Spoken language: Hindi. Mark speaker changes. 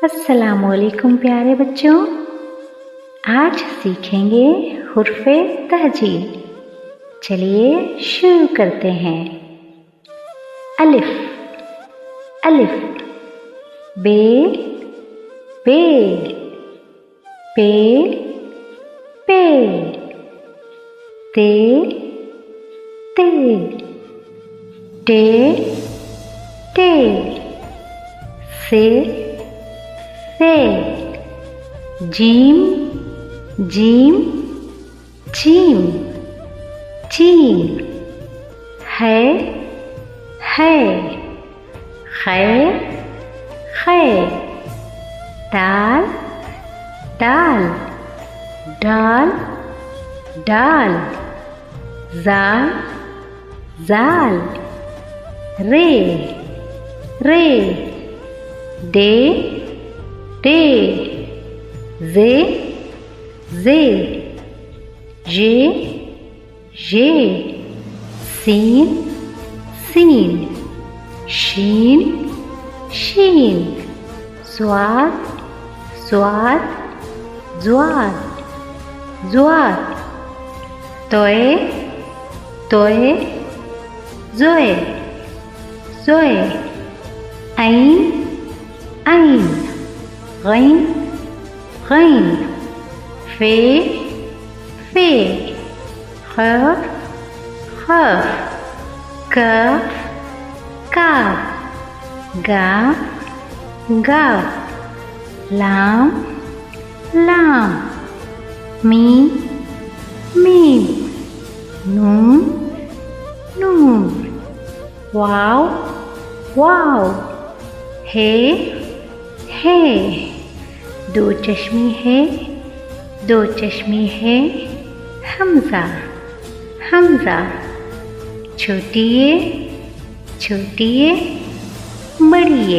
Speaker 1: अस्सलाम वालेकुम प्यारे बच्चों, आज सीखेंगे हुर्फ़े तहजील। चलिए शुरू करते हैं। अलिफ अलिफ, बे बेल, पेड़ पेड़, तेल तेल, टेढ़ टेढ़, से जीम जीम जीम जीम, है खैर खैर, दाल दाल डाल डाल, जाल जाल, रे रे, दे दे, जे जे, जे, सीन सीन, शीन शीन, स्वाद स्वाद, ज्वाद ज्वाद, तोए तोए, जोए जोए, ऐन ऐन, गैन गैन, फे फे, खफ खफ, कफ काफ, गाफ गाफ, लाम लाम, मीम मीम, नून नून, वाव वाव, हे दो चश्मी है, हमजा हमजा, छोटी ए बड़ी ए,